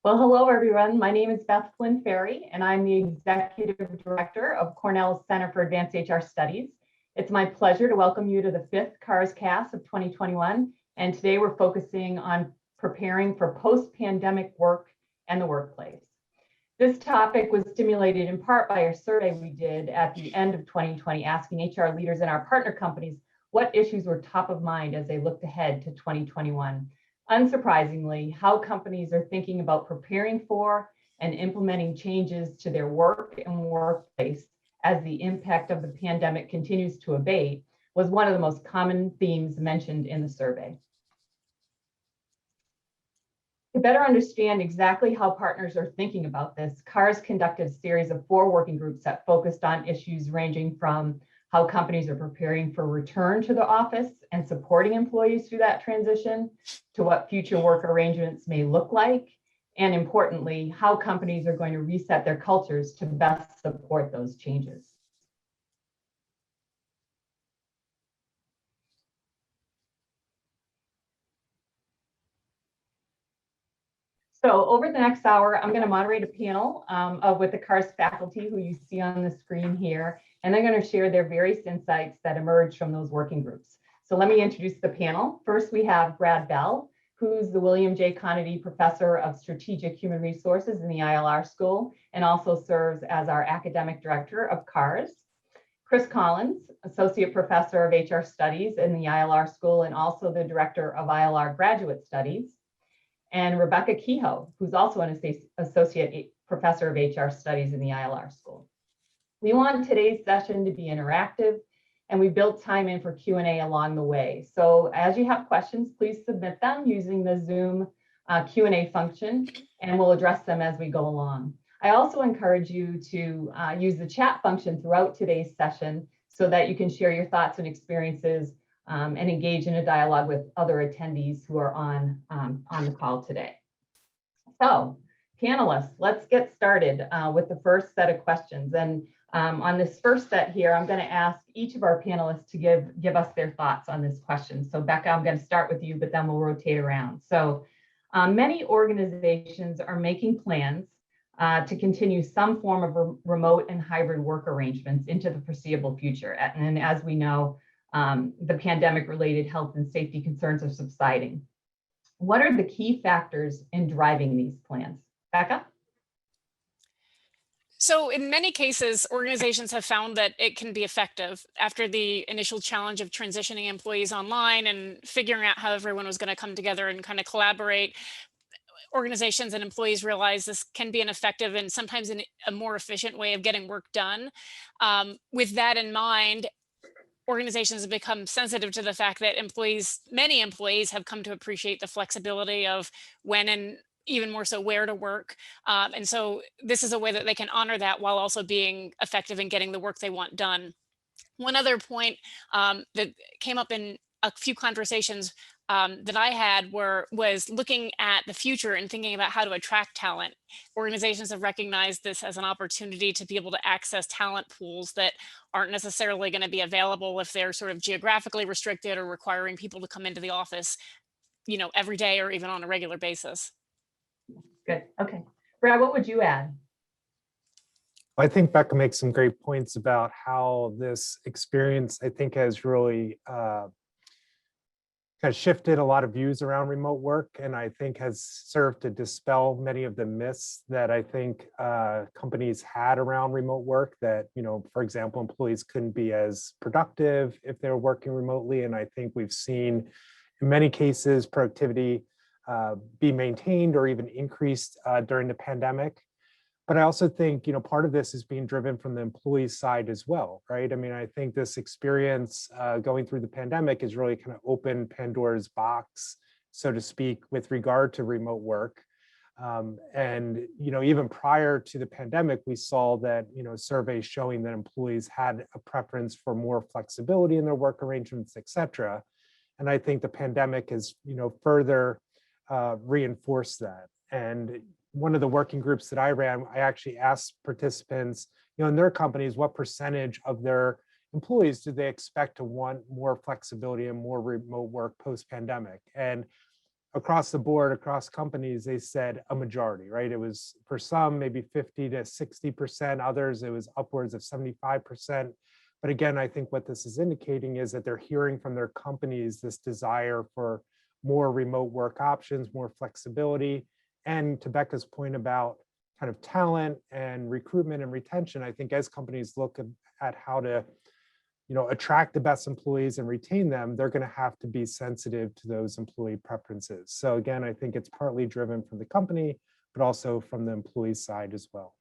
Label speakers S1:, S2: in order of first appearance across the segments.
S1: Well, hello, everyone. My name is Beth Flynn Ferry, and I'm the Executive Director of Cornell's Center for Advanced HR Studies. It's my pleasure to welcome you to the 5th CAHRScast of 2021. And today we're focusing on preparing for post-pandemic work and the workplace. This topic was stimulated in part by a survey we did at the end of 2020, asking HR leaders in our partner companies what issues were top of mind as they looked ahead to 2021. Unsurprisingly, how companies are thinking about preparing for and implementing changes to their work and workplace as the impact of the pandemic continues to abate was one of the most common themes mentioned in the survey. To better understand exactly how partners are thinking about this, CAHRS conducted a series of 4 working groups that focused on issues ranging from how companies are preparing for return to the office and supporting employees through that transition, to what future work arrangements may look like, and importantly, how companies are going to reset their cultures to best support those changes. So over the next hour, I'm going to moderate a panel with the CAHRS faculty who you see on the screen here, and they're going to share their various insights that emerged from those working groups. So let me introduce the panel. First, we have Brad Bell, who's the William J. Conaty Professor of Strategic Human Resources in the ILR School, and also serves as our Academic Director of CAHRS. Chris Collins, Associate Professor of HR Studies in the ILR School, and also the Director of ILR Graduate Studies. And Rebecca Kehoe, who's also an Associate Professor of HR Studies in the ILR School. We want today's session to be interactive, and we built time in for Q&A along the way. So as you have questions, please submit them using the Zoom Q&A function, and we'll address them as we go along. I also encourage you to use the chat function throughout today's session so that you can share your thoughts and experiences and engage in a dialogue with other attendees who are on the call today. So panelists, let's get started with the first set of questions. And on this first set here, I'm going to ask each of our panelists to give us their thoughts on this question. So Becca, I'm going to start with you, but then we'll rotate around. So many organizations are making plans to continue some form of remote and hybrid work arrangements into the foreseeable future. And as we know, the pandemic-related health and safety concerns are subsiding. What are the key factors in driving these plans? Becca?
S2: So in many cases, organizations have found that it can be effective after the initial challenge of transitioning employees online and figuring out how everyone was going to come together and kind of collaborate. Organizations and employees realize this can be an effective and sometimes a more efficient way of getting work done. With that in mind, organizations have become sensitive to the fact that many employees have come to appreciate the flexibility of when and even more so where to work. And so this is a way that they can honor that while also being effective in getting the work they want done. One other point that came up in a few conversations that I had was looking at the future and thinking about how to attract talent. Organizations have recognized this as an opportunity to be able to access talent pools that aren't necessarily going to be available if they're sort of geographically restricted or requiring people to come into the office, every day or even on a regular basis.
S1: Good. Okay. Brad, what would you add?
S3: I think Becca makes some great points about how this experience, I think, has really kind of shifted a lot of views around remote work, and I think has served to dispel many of the myths that I think companies had around remote work, that, for example, employees couldn't be as productive if they were working remotely. And I think we've seen in many cases productivity be maintained or even increased during the pandemic. But I also think, part of this is being driven from the employee side as well, right? I mean, I think this experience going through the pandemic has really kind of opened Pandora's box, so to speak, with regard to remote work. And, even prior to the pandemic, we saw that, surveys showing that employees had a preference for more flexibility in their work arrangements, et cetera. And I think the pandemic has, further reinforced that. And one of the working groups that I ran, I actually asked participants, in their companies, what percentage of their employees do they expect to want more flexibility and more remote work post-pandemic? And across the board, across companies, they said a majority, right? It was for some, maybe 50 to 60%, others, it was upwards of 75%. But again, I think what this is indicating is that they're hearing from their companies this desire for more remote work options, more flexibility. And to Becca's point about kind of talent and recruitment and retention, I think as companies look at how to attract the best employees and retain them, they're going to have to be sensitive to those employee preferences. So again, I think it's partly driven from the company, but also from the employee side as well.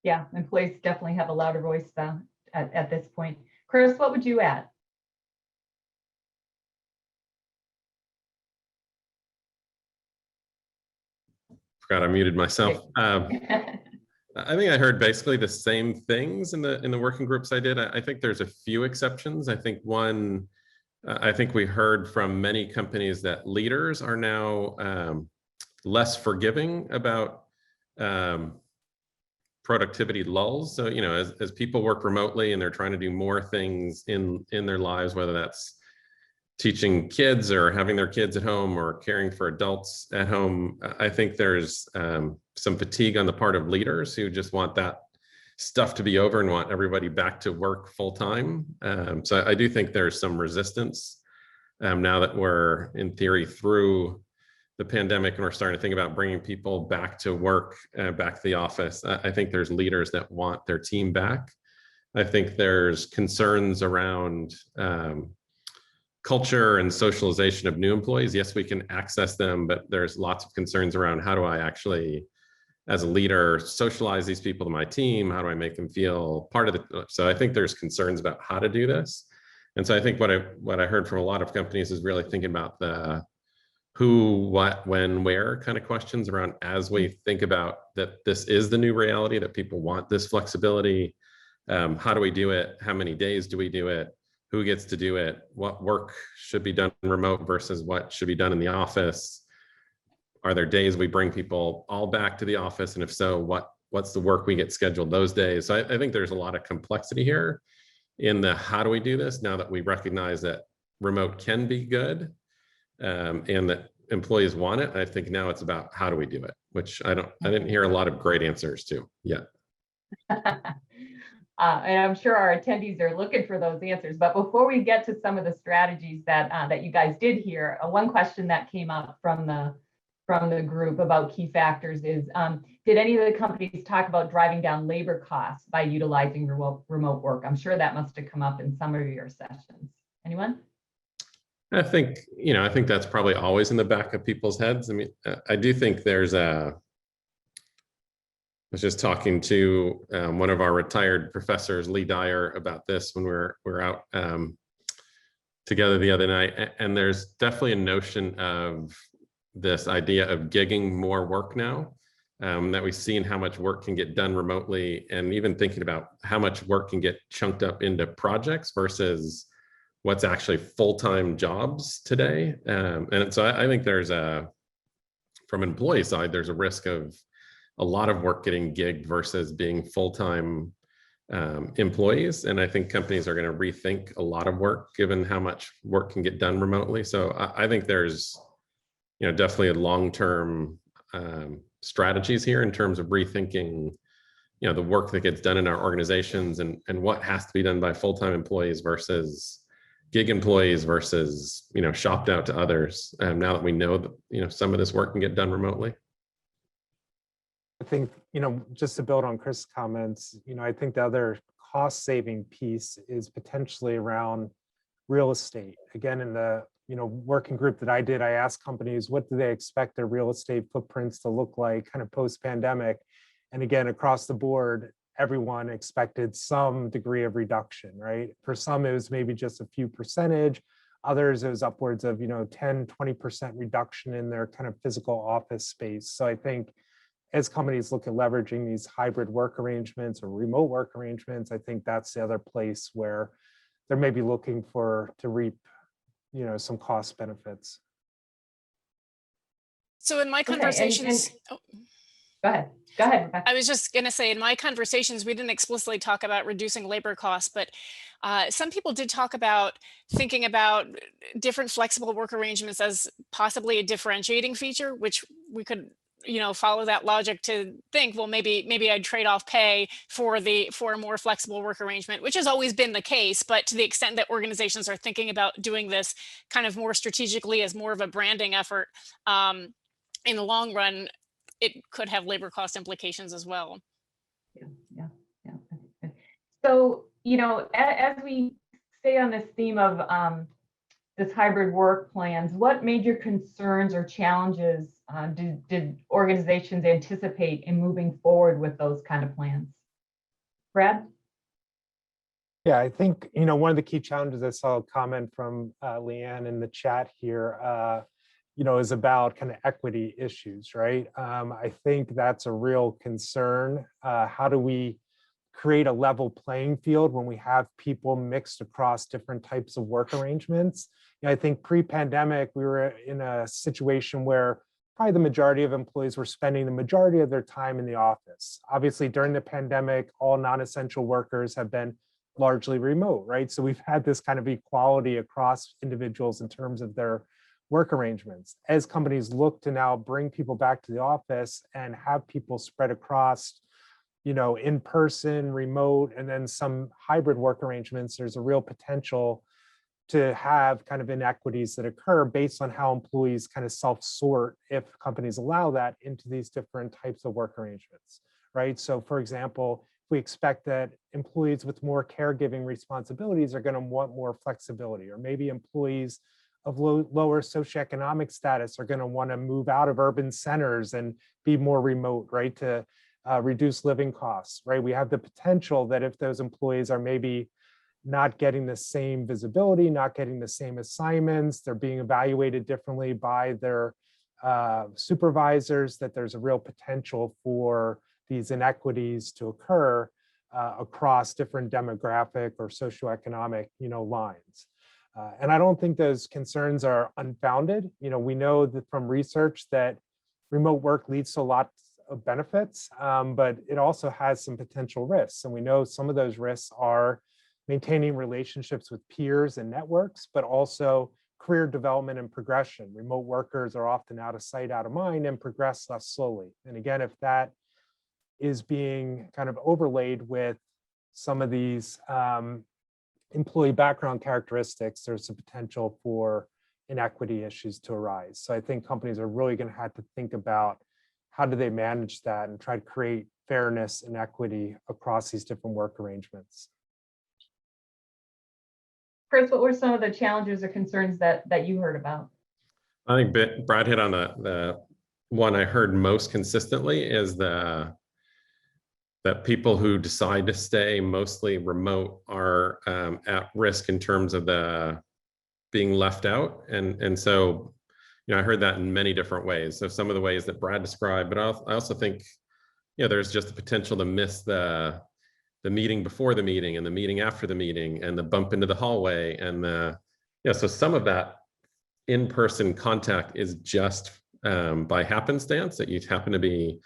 S1: Yeah, employees definitely have a louder voice at this point. Chris, what would you add?
S4: Forgot I muted myself. I think I heard basically the same things in the working groups I did. I think there's a few exceptions. I think one, I think we heard from many companies that leaders are now less forgiving about productivity lulls. So, as people work remotely and they're trying to do more things in their lives, whether that's teaching kids or having their kids at home or caring for adults at home, I think there's some fatigue on the part of leaders who just want that stuff to be over and want everybody back to work full time. So I do think there's some resistance now that we're in theory through the pandemic and we're starting to think about bringing people back to work, back to the office. I think there's leaders that want their team back. I think there's concerns around culture and socialization of new employees. Yes, we can access them, but there's lots of concerns around how do I actually, as a leader, socialize these people to my team? How do I make them feel part of the, so I think there's concerns about how to do this. And so I think what I heard from a lot of companies is really thinking about the who, what, when, where kind of questions around as we think about that this is the new reality, that people want this flexibility. How do we do it? How many days do we do it? Who gets to do it? What work should be done remote versus what should be done in the office? Are there days we bring people all back to the office? And if so, what's the work we get scheduled those days? So I think there's a lot of complexity here in the how do we do this now that we recognize that remote can be good and that employees want it. I think now it's about how do we do it, which I didn't hear a lot of great answers to yet.
S1: And I'm sure our attendees are looking for those answers. But before we get to some of the strategies that you guys did hear, one question that came up from the group about key factors is, did any of the companies talk about driving down labor costs by utilizing remote work? I'm sure that must have come up in some of your sessions. Anyone?
S4: I think that's probably always in the back of people's heads. I mean, I do think there's I was just talking to one of our retired professors, Lee Dyer, about this when we're out together the other night. And there's definitely a notion of this idea of gigging more work now, that we've seen how much work can get done remotely, and even thinking about how much work can get chunked up into projects versus what's actually full-time jobs today. And so I think there's from an employee side, there's a risk of a lot of work getting gigged versus being full-time employees. And I think companies are going to rethink a lot of work given how much work can get done remotely. So I think there's, definitely a long-term strategies here in terms of rethinking, the work that gets done in our organizations and what has to be done by full-time employees versus gig employees versus, shopped out to others. Now that we know that, some of this work can get done remotely.
S3: I think, just to build on Chris' comments, I think the other cost saving piece is potentially around real estate. Again, in the, working group that I did, I asked companies, what do they expect their real estate footprints to look like kind of post-pandemic? And again, across the board, everyone expected some degree of reduction, right? For some, it was maybe just a few percentage. Others, it was upwards of, 10, 20% reduction in their kind of physical office space. So I think as companies look at leveraging these hybrid work arrangements or remote work arrangements, I think that's the other place where they're maybe looking to reap, some cost benefits.
S2: So in my conversations,
S1: Go ahead, Rebecca.
S2: I was just going to say, in my conversations, we didn't explicitly talk about reducing labor costs, but Some people did talk about thinking about different flexible work arrangements as possibly a differentiating feature, which we could, follow that logic to think, well, maybe I'd trade off pay for a more flexible work arrangement, which has always been the case. But to the extent that organizations are thinking about doing this kind of more strategically as more of a branding effort, in the long run, it could have labor cost implications as well.
S1: Yeah. So, as we stay on this theme of this hybrid work plans, what major concerns or challenges did organizations anticipate in moving forward with those kind of plans? Brad?
S3: Yeah, I think, one of the key challenges, I saw a comment from Leanne in the chat here, is about kind of equity issues, right? I think that's a real concern. How do we create a level playing field when we have people mixed across different types of work arrangements? I think pre-pandemic, we were in a situation where probably the majority of employees were spending the majority of their time in the office. Obviously, during the pandemic, all non-essential workers have been largely remote, right? So we've had this kind of equality across individuals in terms of their work arrangements. As companies look to now bring people back to the office and have people spread across, in person, remote, and then some hybrid work arrangements, there's a real potential to have kind of inequities that occur based on how employees kind of self-sort, if companies allow that, into these different types of work arrangements, right? So for example, we expect that employees with more caregiving responsibilities are going to want more flexibility, or maybe employees of lower socioeconomic status are going to want to move out of urban centers and be more remote, right, to reduce living costs, right? We have the potential that if those employees are maybe not getting the same visibility, not getting the same assignments, they're being evaluated differently by their supervisors, that there's a real potential for these inequities to occur across different demographic or socioeconomic, lines. And I don't think those concerns are unfounded. We know that from research that remote work leads to lots of benefits, but it also has some potential risks. And we know some of those risks are maintaining relationships with peers and networks, but also career development and progression. Remote workers are often out of sight, out of mind, and progress less slowly. And again, if that is being kind of overlaid with some of these employee background characteristics, there's a potential for inequity issues to arise. So I think companies are really going to have to think about how do they manage that and try to create fairness and equity across these different work arrangements.
S1: Chris, what were some of the challenges or concerns that you heard about?
S4: I think Brad hit on the one I heard most consistently is that people who decide to stay mostly remote are at risk in terms of the being left out. And so, I heard that in many different ways. So some of the ways that Brad described, but I also think, there's just the potential to miss the meeting before the meeting and the meeting after the meeting and the bump into the hallway and so some of that in-person contact is just by happenstance that you happen to be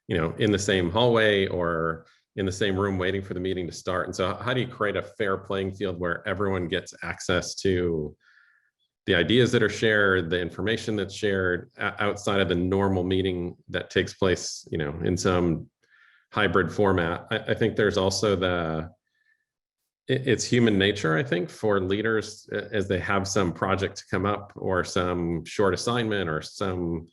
S4: in the same hallway or in the same room waiting for the meeting to start. And so how do you create a fair playing field where everyone gets access to the ideas that are shared, the information that's shared outside of the normal meeting that takes place, in some hybrid format? I think there's also it's human nature, I think, for leaders as they have some project to come up or some short assignment or some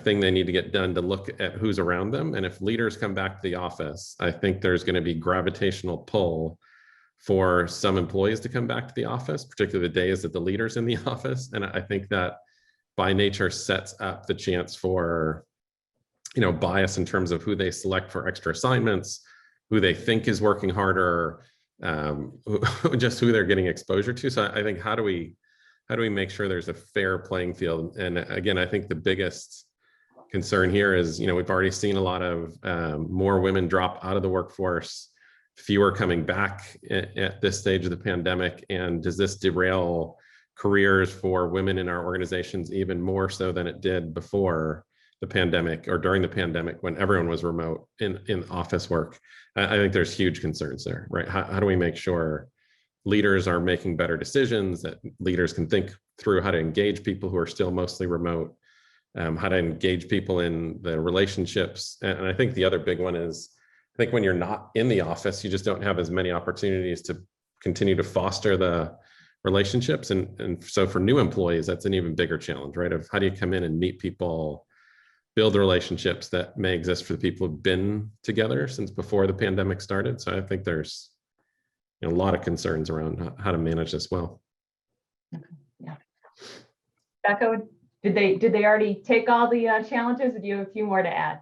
S4: thing they need to get done to look at who's around them. And if leaders come back to the office, I think there's going to be gravitational pull for some employees to come back to the office, particularly the days that the leader's in the office. And I think that by nature sets up the chance for bias in terms of who they select for extra assignments, who they think is working harder, just who they're getting exposure to. So I think how do we make sure there's a fair playing field? And again, I think the biggest concern here is, we've already seen a lot of more women drop out of the workforce, fewer coming back at this stage of the pandemic. And does this derail careers for women in our organizations even more so than it did before the pandemic or during the pandemic when everyone was remote in office work? I think there's huge concerns there, right? How do we make sure leaders are making better decisions, that leaders can think through how to engage people who are still mostly remote, how to engage people in the relationships. And I think the other big one is, I think when you're not in the office, you just don't have as many opportunities to continue to foster the relationships. And so for new employees, that's an even bigger challenge, right? Of how do you come in and meet people, build the relationships that may exist for the people who've been together since before the pandemic started. So I think there's a lot of concerns around how to manage this well.
S1: Okay. Yeah. Becca, did they already take all the challenges, or do you have a few more to add?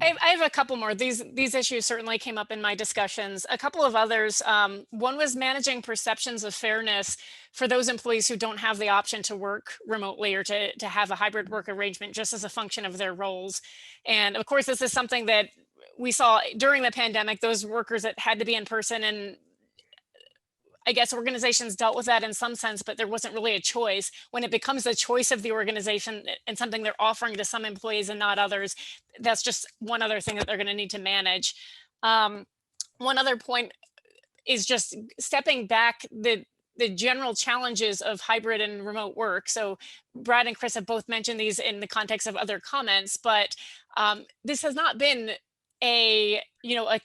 S2: I have a couple more. These issues certainly came up in my discussions. A couple of others. One was managing perceptions of fairness for those employees who don't have the option to work remotely or to have a hybrid work arrangement just as a function of their roles. And of course, this is something that we saw during the pandemic, those workers that had to be in person, and I guess organizations dealt with that in some sense, but there wasn't really a choice. When it becomes the choice of the organization and something they're offering to some employees and not others, that's just one other thing that they're going to need to manage. One other point is just stepping back, the general challenges of hybrid and remote work. So Brad and Chris have both mentioned these in the context of other comments, but this has not been a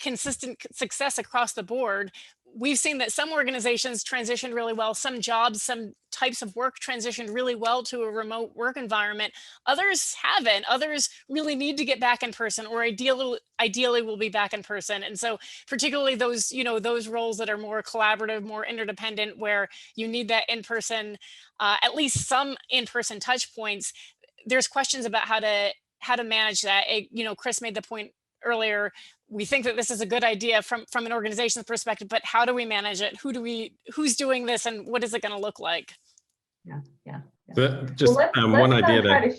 S2: consistent success across the board. We've seen that some organizations transitioned really well, some jobs, some types of work transitioned really well to a remote work environment. Others haven't. Others really need to get back in person, or ideally will be back in person. And so particularly those, those roles that are more collaborative, more interdependent, where you need that in-person, at least some in-person touch points, there's questions about how to manage that. Chris made the point earlier, we think that this is a good idea from an organization's perspective, but how do we manage it? Who's doing this, and what is it going to look like?
S1: Yeah.
S4: So just one idea that,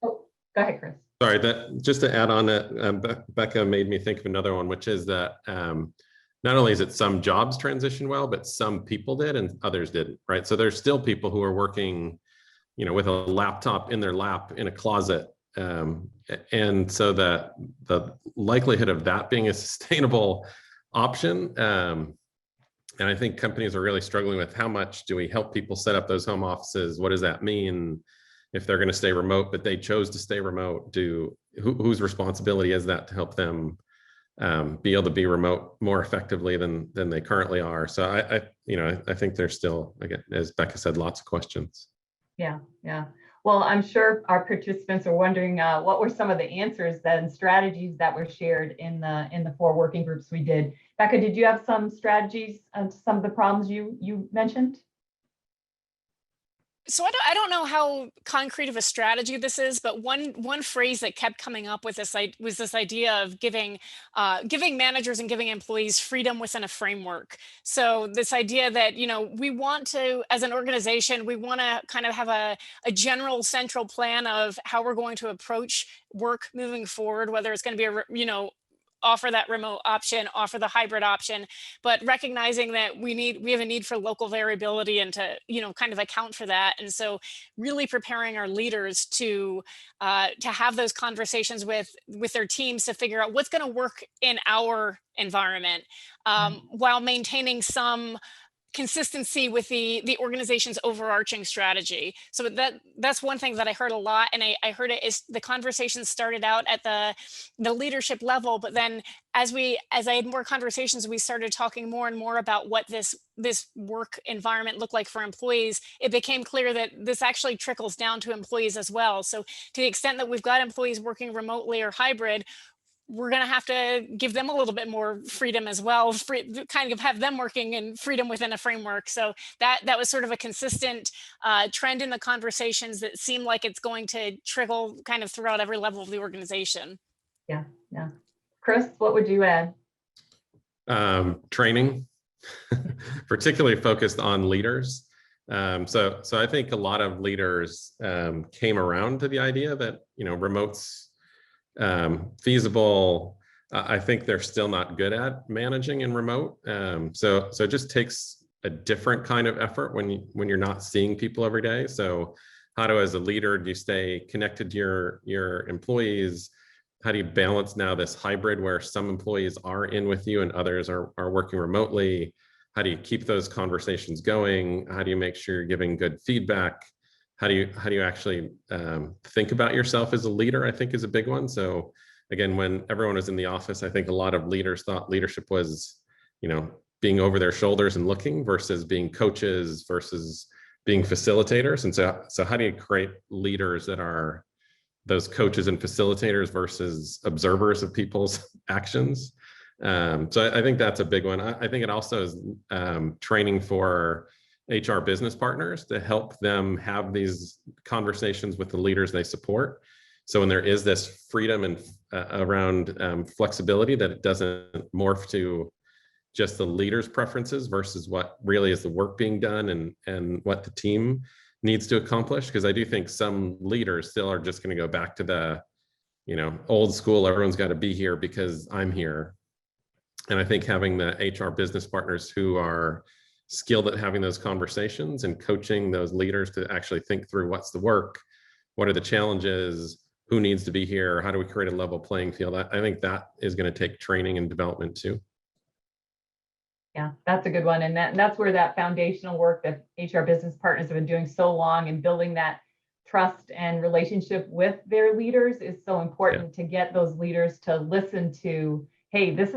S1: go ahead, Chris.
S4: Sorry, that just to add on that, Becca made me think of another one, which is that not only is it some jobs transition well, but some people did and others didn't, right? So there's still people who are working, with a laptop in their lap in a closet. And so that the likelihood of that being a sustainable option, and I think companies are really struggling with how much do we help people set up those home offices? What does that mean if they're going to stay remote, but they chose to stay remote? Whose responsibility is that to help them be able to be remote more effectively than they currently are? So I think there's still, again, as Becca said, lots of questions.
S1: Yeah. Well, I'm sure our participants are wondering what were some of the answers and strategies that were shared in the 4 working groups we did. Becca, did you have some strategies on some of the problems you mentioned?
S2: So I don't know how concrete of a strategy this is, but one phrase that kept coming up with this was this idea of giving managers and giving employees freedom within a framework. So this idea that we want to, as an organization, we want to kind of have a general central plan of how we're going to approach work moving forward, whether it's going to be offer that remote option, offer the hybrid option, but recognizing that we have a need for local variability and to kind of account for that. And so really preparing our leaders to have those conversations with their teams to figure out what's going to work in our environment, while maintaining some consistency with the organization's overarching strategy. So that's one thing that I heard a lot, and I heard it is the conversation started out at the leadership level, but then as I had more conversations, we started talking more and more about what this work environment looked like for employees. It became clear that this actually trickles down to employees as well. So to the extent that we've got employees working remotely or hybrid, we're going to have to give them a little bit more freedom as well, kind of have them working in freedom within a framework. So that was sort of a consistent trend in the conversations that seemed like it's going to trickle kind of throughout every level of the organization.
S1: Yeah. Chris, what would you add?
S4: Training, particularly focused on leaders. So I think a lot of leaders came around to the idea that, remote's feasible. I think they're still not good at managing in remote. So it just takes a different kind of effort when you're not seeing people every day. So how do, as a leader, do you stay connected to your employees? How do you balance now this hybrid where some employees are in with you and others are working remotely? how do you keep those conversations going? How do you make sure you're giving good feedback? How do you actually think about yourself as a leader, I think is a big one. So again, when everyone was in the office, I think a lot of leaders thought leadership was, being over their shoulders and looking versus being coaches versus being facilitators. And so how do you create leaders that are those coaches and facilitators versus observers of people's actions? So I think that's a big one. I think it also is training for HR business partners to help them have these conversations with the leaders they support. So when there is this freedom and around flexibility, that it doesn't morph to just the leader's preferences versus what really is the work being done and what the team needs to accomplish. Because I do think some leaders still are just going to go back to the, old school, everyone's got to be here because I'm here. And I think having the HR business partners who are skilled at having those conversations and coaching those leaders to actually think through what's the work, what are the challenges, who needs to be here, how do we create a level playing field? I think that is going to take training and development too.
S1: Yeah, that's a good one. And that's where that foundational work that HR business partners have been doing so long and building that trust and relationship with their leaders is so important to get those leaders to listen to, hey, this,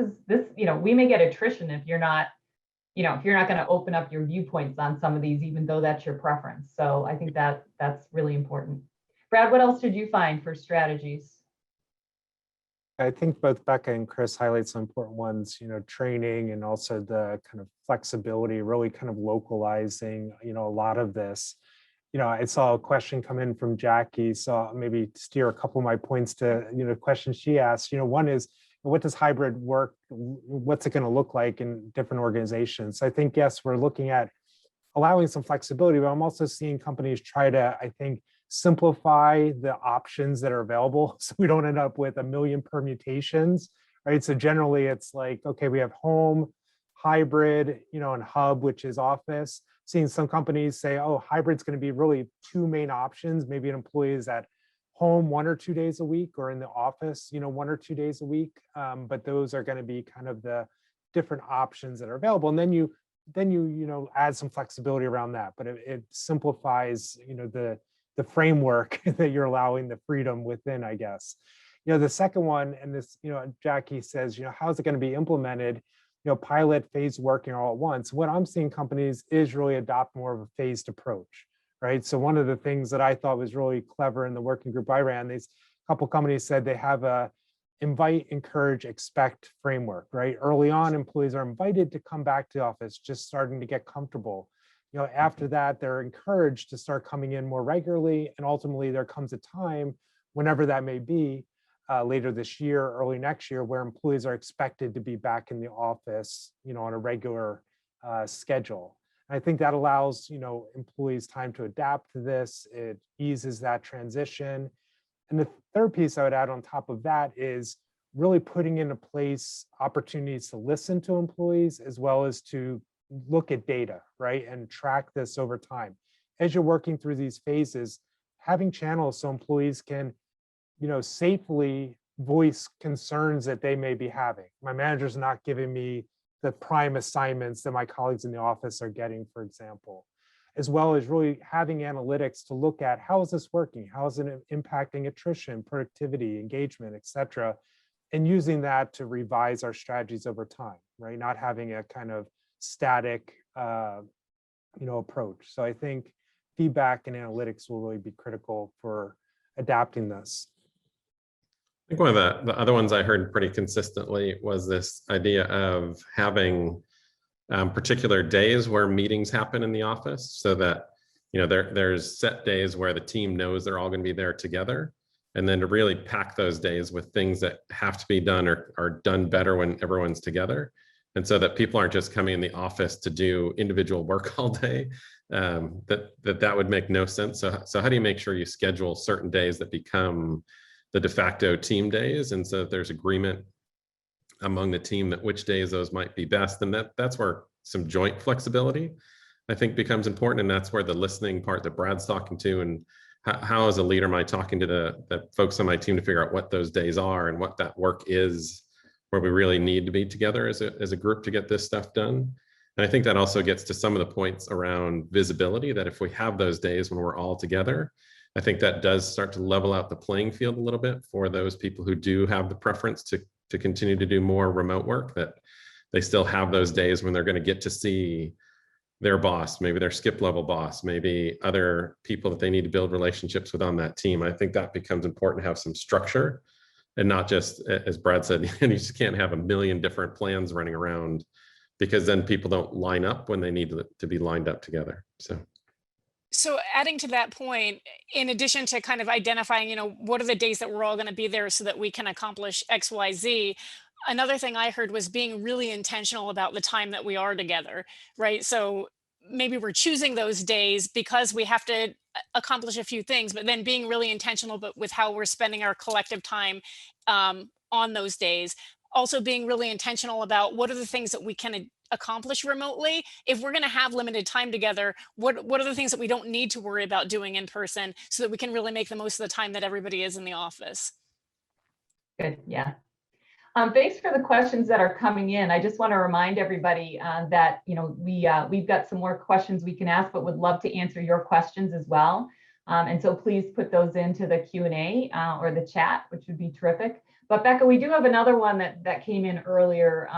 S1: we may get attrition if you're not going to open up your viewpoints on some of these, even though that's your preference. So I think that's really important. Brad, what else did you find for strategies?
S3: I think both Becca and Chris highlight some important ones, training and also the kind of flexibility, really kind of localizing, a lot of this. I saw a question come in from Jackie, so I'll maybe steer a couple of my points to, questions she asked. One is, what does hybrid work? What's it going to look like in different organizations? So I think, yes, we're looking at allowing some flexibility, but I'm also seeing companies try to, I think, simplify the options that are available so we don't end up with a million permutations, right? So generally it's like, okay, we have home, hybrid, and hub, which is office. Seeing some companies say, oh, hybrid's going to be really two main options. Maybe an employee is at home 1 or 2 days a week or in the office, 1 or 2 days a week. But those are going to be kind of the different options that are available. And then you add some flexibility around that, but it simplifies, the framework that you're allowing the freedom within, I guess. The second one, and this, Jackie says, how's it going to be implemented? Pilot, phase working all at once. What I'm seeing companies is really adopt more of a phased approach, right? So one of the things that I thought was really clever in the working group I ran, these couple companies said they have a invite, encourage, expect framework, right? Early on, employees are invited to come back to the office, just starting to get comfortable. After that, they're encouraged to start coming in more regularly. And ultimately, there comes a time, whenever that may be, later this year, early next year, where employees are expected to be back in the office, on a regular schedule. And I think that allows, employees time to adapt to this. It eases that transition. And the third piece I would add on top of that is really putting into place opportunities to listen to employees as well as to look at data, right? And track this over time. As you're working through these phases, having channels so employees can, safely voice concerns that they may be having. My manager's not giving me the prime assignments that my colleagues in the office are getting, for example, as well as really having analytics to look at how is this working? How is it impacting attrition, productivity, engagement, et cetera, and using that to revise our strategies over time, right? Not having a kind of static, approach. So I think feedback and analytics will really be critical for adapting this.
S4: I think one of the other ones I heard pretty consistently was this idea of having particular days where meetings happen in the office, so that there's set days where the team knows they're all going to be there together, and then to really pack those days with things that have to be done or are done better when everyone's together. And so that people aren't just coming in the office to do individual work all day, that would make no sense. So how do you make sure you schedule certain days that become the de facto team days? And so if there's agreement among the team that which days those might be best, and that's where some joint flexibility, I think, becomes important. And that's where the listening part that Brad's talking to, and how as a leader am I talking to the folks on my team to figure out what those days are and what that work is, where we really need to be together as a group to get this stuff done. And I think that also gets to some of the points around visibility, that if we have those days when we're all together, I think that does start to level out the playing field a little bit for those people who do have the preference to continue to do more remote work, that they still have those days when they're going to get to see their boss, maybe their skip level boss, maybe other people that they need to build relationships with on that team. I think that becomes important to have some structure and not just, as Brad said, you just can't have a million different plans running around, because then people don't line up when they need to be lined up together.
S2: So adding to that point, in addition to kind of identifying, what are the days that we're all going to be there so that we can accomplish X, Y, Z, another thing I heard was being really intentional about the time that we are together, right? So maybe we're choosing those days because we have to accomplish a few things, but then being really intentional with how we're spending our collective time on those days. Also being really intentional about what are the things that we can accomplish remotely. If we're going to have limited time together, what are the things that we don't need to worry about doing in person so that we can really make the most of the time that everybody is in the office?
S1: Good, yeah. Thanks for the questions that are coming in. I just want to remind everybody that we've got some more questions we can ask, but would love to answer your questions as well. And so please put those into the Q&A or the chat, which would be terrific. But Becca, we do have another one that came in earlier.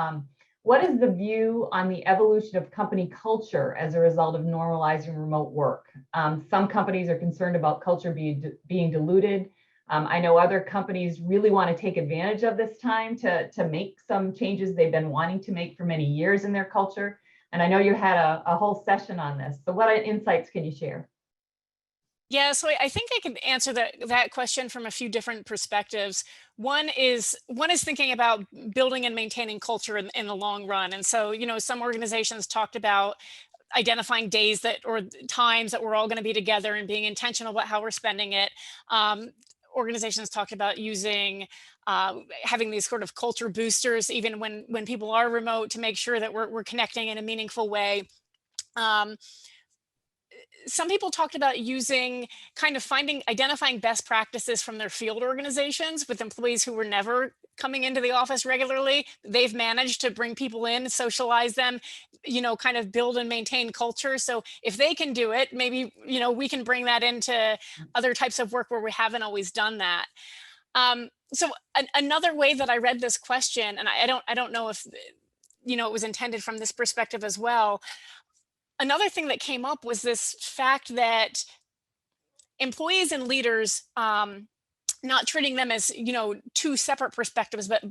S1: What is the view on the evolution of company culture as a result of normalizing remote work? Some companies are concerned about culture being diluted. I know other companies really want to take advantage of this time to make some changes they've been wanting to make for many years in their culture. And I know you had a whole session on this. So what insights can you share?
S2: Yeah, so I think I can answer that question from a few different perspectives. One is thinking about building and maintaining culture in the long run. And so, some organizations talked about identifying days or times that we're all going to be together and being intentional about how we're spending it. Organizations talked about using having these sort of culture boosters, even when people are remote, to make sure that we're connecting in a meaningful way. Some people talked about identifying best practices from their field organizations with employees who were never coming into the office regularly. They've managed to bring people in, socialize them, kind of build and maintain culture. So if they can do it, maybe, we can bring that into other types of work where we haven't always done that. So another way that I read this question, and I don't know if, it was intended from this perspective as well. Another thing that came up was this fact that employees and leaders, not treating them as, two separate perspectives, but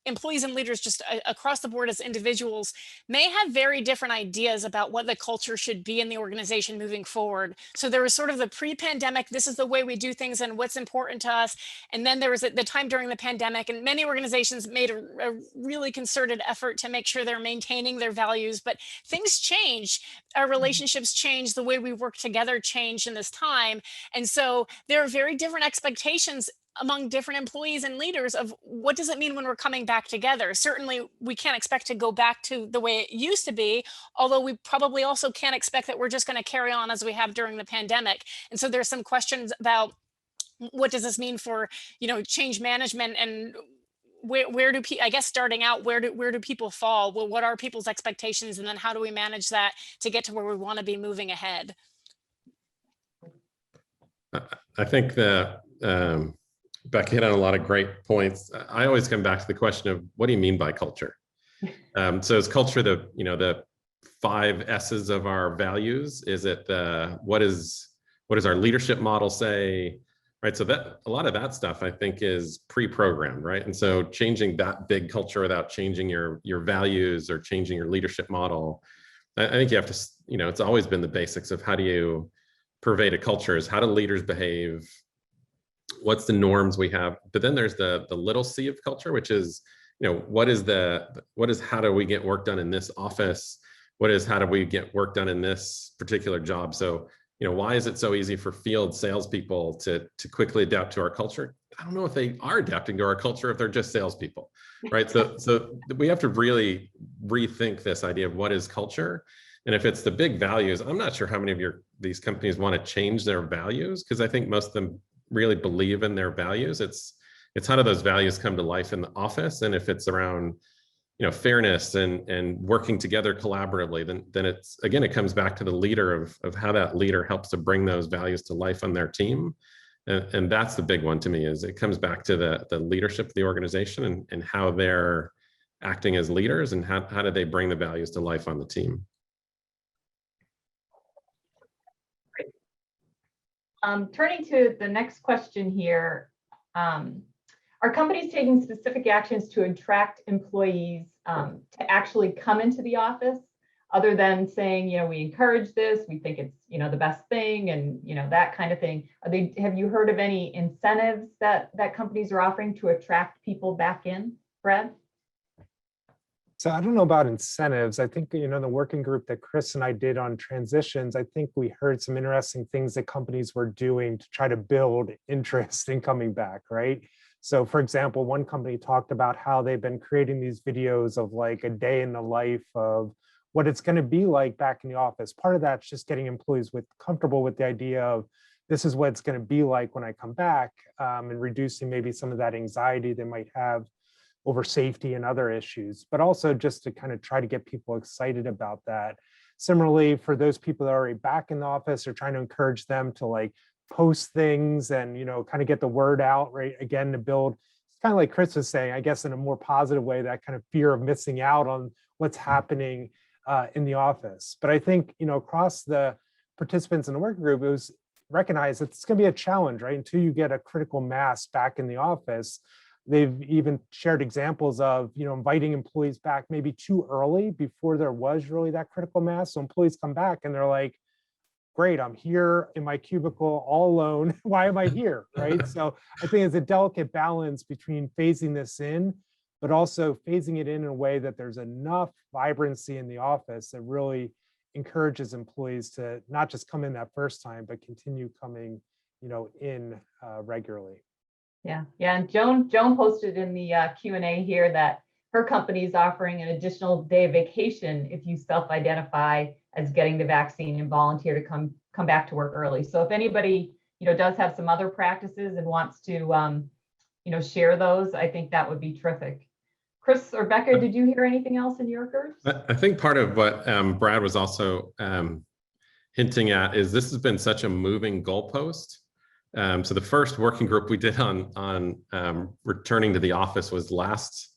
S2: employees and leaders just across the board as individuals may have very different ideas about what the culture should be in the organization moving forward. So there was sort of the pre-pandemic, this is the way we do things and what's important to us. And then there was the time during the pandemic, and many organizations made a really concerted effort to make sure they're maintaining their values, but things change. Our relationships change, the way we work together changed in this time. And so there are very different expectations among different employees and leaders of what does it mean when we're coming back together. Certainly, we can't expect to go back to the way it used to be, although we probably also can't expect that we're just going to carry on as we have during the pandemic. And so there's some questions about what does this mean for, change management, and where do I guess starting out, where do people fall? Well, what are people's expectations, and then how do we manage that to get to where we want to be moving ahead?
S4: I think that Becky hit on a lot of great points. I always come back to the question of what do you mean by culture? So is culture the 5 S's of our values? Is it what does our leadership model say? Right. So that a lot of that stuff I think is pre-programmed, right? And so changing that big culture without changing your values or changing your leadership model, I think you have to, it's always been the basics of how do you pervade a culture, is how do leaders behave? What's the norms we have? But then there's the little c of culture, which is, what is how do we get work done in this office? How do we get work done in this particular job? So, why is it so easy for field salespeople to quickly adapt to our culture? I don't know if they are adapting to our culture, if they're just salespeople, right? So we have to really rethink this idea of what is culture. And if it's the big values, I'm not sure how many of these companies want to change their values, because I think most of them really believe in their values. It's how do those values come to life in the office? And if it's around fairness and working together collaboratively, then it's, again, it comes back to the leader of how that leader helps to bring those values to life on their team. And that's the big one to me, is it comes back to the leadership of the organization and how they're acting as leaders, and how do they bring the values to life on the team.
S1: Turning to the next question here, are companies taking specific actions to attract employees to actually come into the office, other than saying, we encourage this, we think it's, the best thing, and, that kind of thing? Have you heard of any incentives that companies are offering to attract people back in, Brad?
S3: So I don't know about incentives. I think, the working group that Chris and I did on transitions, I think we heard some interesting things that companies were doing to try to build interest in coming back, right? So for example, one company talked about how they've been creating these videos of like a day in the life of what it's going to be like back in the office. Part of that's just getting employees comfortable with the idea of this is what it's going to be like when I come back, and reducing maybe some of that anxiety they might have over safety and other issues, but also just to kind of try to get people excited about that. Similarly, for those people that are already back in the office, they're trying to encourage them to like post things and, kind of get the word out, right? Again, to build, it's kind of like Chris was saying, I guess in a more positive way, that kind of fear of missing out on what's happening in the office. But I think, across the participants in the working group, it was recognized that it's going to be a challenge, right? Until you get a critical mass back in the office. They've even shared examples of, inviting employees back maybe too early before there was really that critical mass. So employees come back and they're like, great, I'm here in my cubicle all alone. Why am I here, right? So I think it's a delicate balance between phasing this in, but also phasing it in a way that there's enough vibrancy in the office that really encourages employees to not just come in that first time, but continue coming, in regularly.
S1: Yeah. And Joan posted in the Q&A here that her company is offering an additional day of vacation if you self-identify as getting the vaccine and volunteer to come back to work early. So if anybody, does have some other practices and wants to, share those, I think that would be terrific. Chris or Becca, did you hear anything else in your groups?
S4: I think part of what Brad was also hinting at is this has been such a moving goalpost. So the first working group we did on returning to the office was last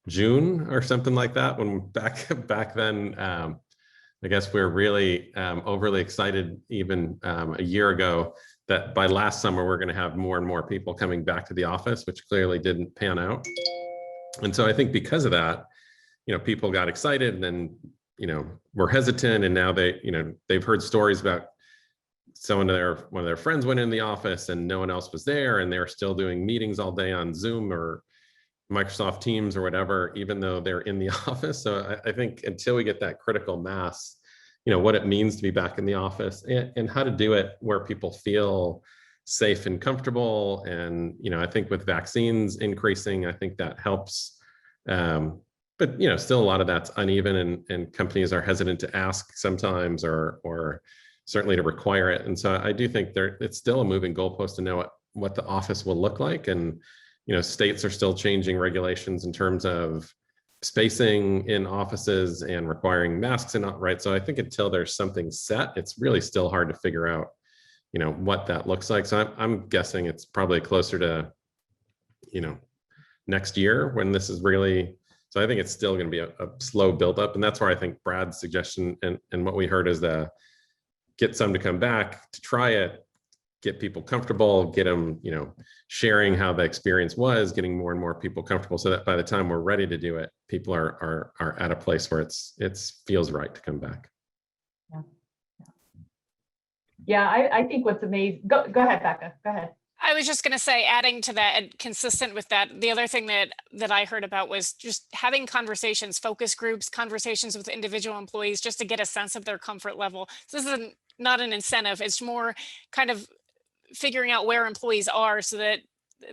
S4: June or something like that. When back then, I guess we were really overly excited even a year ago that by last summer we're going to have more and more people coming back to the office, which clearly didn't pan out. And so I think because of that, people got excited and then, were hesitant, and now they've heard stories about one of their friends went in the office and no one else was there, and they were still doing meetings all day on Zoom or Microsoft Teams or whatever, even though they're in the office. So I think until we get that critical mass, what it means to be back in the office and how to do it where people feel safe and comfortable. And, I think with vaccines increasing, I think that helps. But, still a lot of that's uneven, and companies are hesitant to ask sometimes or certainly to require it. And so I do think it's still a moving goalpost to know what the office will look like. And, states are still changing regulations in terms of spacing in offices and requiring masks and not, right? So I think until there's something set, it's really still hard to figure out, what that looks like. So I'm guessing it's probably closer to, next year when this is really, so I think it's still going to be a slow buildup. And that's where I think Brad's suggestion and what we heard is get some to come back to try it, get people comfortable, get them, sharing how the experience was, getting more and more people comfortable so that by the time we're ready to do it, people are at a place where it feels right to come back.
S1: Yeah, I think what's amazing, go ahead, Becca, go ahead.
S2: I was just going to say, adding to that and consistent with that, the other thing that I heard about was just having conversations, focus groups, conversations with individual employees, just to get a sense of their comfort level. So this is not an incentive. It's more kind of figuring out where employees are so